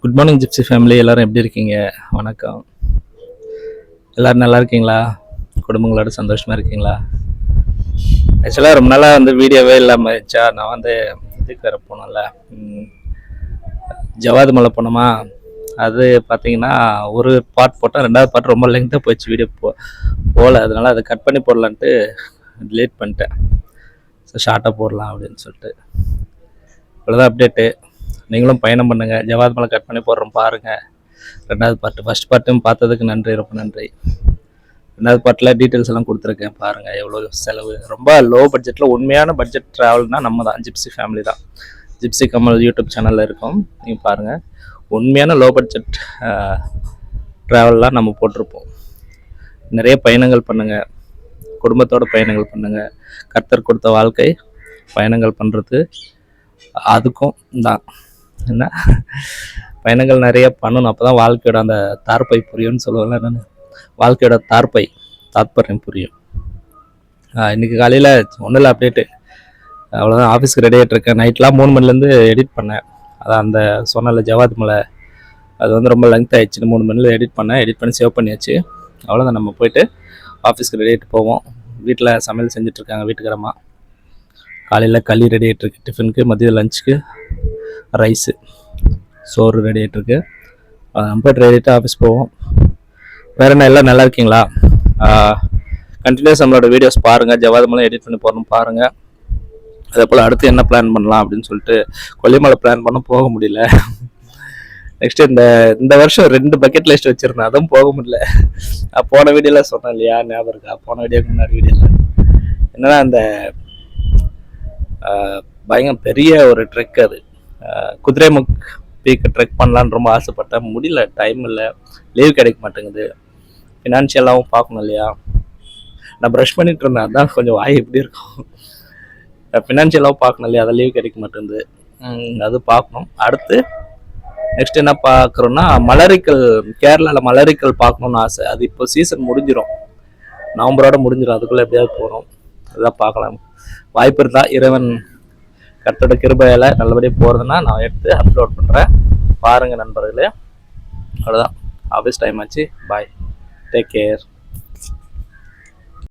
Good morning gypsy family, எல்லாரும் எப்படி இருக்கீங்க? வணக்கம். எல்லாரும் நல்லா இருக்கீங்களா? குடும்பங்களோட சந்தோஷமா இருக்கீங்களா? ஆக்சுவலாக ரொம்ப நாளாக வீடியோவே இல்லாமல் இருந்துச்சா. நான் இதுக்கு வேறு போனோம்ல, ஜவாது மலை போனோமா. அது பார்த்தீங்கன்னா ஒரு பார்ட் போட்டால் ரெண்டாவது பார்ட் ரொம்ப லெங்க்தாக போயிடுச்சு, வீடியோ போகல. அதனால அதை கட் பண்ணி போடலான்ட்டு டிலீட் பண்ணிட்டேன். ஸோ ஷார்ட்டாக போடலாம் அப்படின்னு சொல்லிட்டு. இவ்வளோதான் அப்டேட்டு. நீங்களும் பயணம் பண்ணுங்கள். ஜவாத் மலை கட் பண்ணி போடுறோம் பாருங்கள். ரெண்டாவது பார்ட்டு, ஃபஸ்ட் பார்ட்டும் பார்த்ததுக்கு நன்றி, ரொம்ப நன்றி. ரெண்டாவது பார்ட்டில் டீட்டெயில்ஸ் எல்லாம் கொடுத்துருக்கேன் பாருங்கள். எவ்வளோ செலவு, ரொம்ப லோ பட்ஜெட்டில் உண்மையான பட்ஜெட் ட்ராவல்னால் நம்ம தான், ஜிப்சி ஃபேமிலி தான். ஜிப்சி கமல் யூடியூப் சேனலில் இருக்கும், நீங்கள் பாருங்கள். உண்மையான லோ பட்ஜெட் ட்ராவல்லாம் நம்ம போட்டிருப்போம். நிறைய பயணங்கள் பண்ணுங்கள், குடும்பத்தோட பயணங்கள் பண்ணுங்கள். கர்த்தர் கொடுத்த வாழ்க்கை பயணங்கள் பண்ணுறது அதுக்கும் தான். என்ன பயணங்கள் நிறைய பண்ணணும், அப்போ தான் வாழ்க்கையோட அந்த தார்ப்பை புரியும்னு சொல்லுவேன்ல நான். வாழ்க்கையோட தாற்பயம் புரியும். இன்றைக்கி காலையில் ஒன்றும் இல்லை, அப்டேட்டு அவ்வளோதான். ஆஃபீஸ்க்கு ரெடி ஆகிட்டு இருக்கேன். நைட்லாம் 3 மணிலேருந்து எடிட் பண்ணேன். அதான் அந்த சொன்னல ஜவாத் மலை, அது ரொம்ப லென்த் ஆகிடுச்சு. 3 மணியில் எடிட் பண்ணி சேவ் பண்ணியாச்சு. அவ்வளோதான். நம்ம போயிட்டு ஆஃபீஸ்க்கு ரெடி ஆகிட்டு போவோம். வீட்டில் சமையல் செஞ்சிட்ருக்காங்க வீட்டுக்காரம்மா. காலையில் களி ரெடி ஆகிட்டுருக்கு டிஃபனுக்கு, மதியம் லஞ்சுக்கு ரைஸு சோறு ரெடி ஆகிட்டுருக்கு. நம்ம போய்ட்டு ரெடி ஆகிட்டு ஆஃபீஸ் போவோம். வேறு என்ன, எல்லாம் நல்லா இருக்கீங்களா? கண்டினியூஸ் நம்மளோட வீடியோஸ் பாருங்கள். ஜவாத் மலை எடிட் பண்ணி போடணும் பாருங்கள். அதே போல் அடுத்து என்ன பிளான் பண்ணலாம் அப்படின்னு சொல்லிட்டு கொல்லிமலை பிளான் பண்ண போக முடியல. நெக்ஸ்ட்டு இந்த வருஷம் 2 பக்கெட் லிஸ்ட் வச்சுருந்தேன், அதுவும் போக முடியல. போன வீடியோவில் சொன்னேன் இல்லையா, ஞாபகம் இருக்கா? போன வீடியோக்கு முன்னாடி வீடியோவில் என்னன்னா, அந்த பயங்கர பெரிய ஒரு ட்ரெக், அது குதிரைமுக் பீக்கு ட்ரெக் பண்ணலான்னு ரொம்ப ஆசைப்பட்டேன். முடியல, டைம் இல்லை, லீவ் கிடைக்க மாட்டேங்குது. ஃபினான்ஷியலாகவும் பார்க்கணும் இல்லையா. நான் ப்ரஷ் பண்ணிட்டு இருந்தேன், அதான் கொஞ்சம் வாய் எப்படி இருக்கும். ஃபினான்ஷியலாகவும் பார்க்கணும் இல்லையா, அதை லீவ் கிடைக்க மாட்டேங்குது. அது பார்க்கணும். அடுத்து நெக்ஸ்ட் என்ன பார்க்குறோன்னா, மலரிக்கல், கேரளாவில் மலரிக்கல் பார்க்கணுன்னு ஆசை. அது இப்போ சீசன் முடிஞ்சிடும், நவம்பரோட முடிஞ்சிடும். அதுக்குள்ளே எப்படியாவது போகணும். அதுதான் பார்க்கலாம். வாய்ப்பு இருந்தால் இறைவன் கர்த்தரோட கிருபையால் நல்லபடியாக போகிறதுனா நான் எடுத்து அப்லோட் பண்ணுறேன், பாருங்கள் நண்பர்களே. அவ்வளோதான். ஆஃபீஸ் டைம் ஆச்சு. பாய், டேக் கேர்.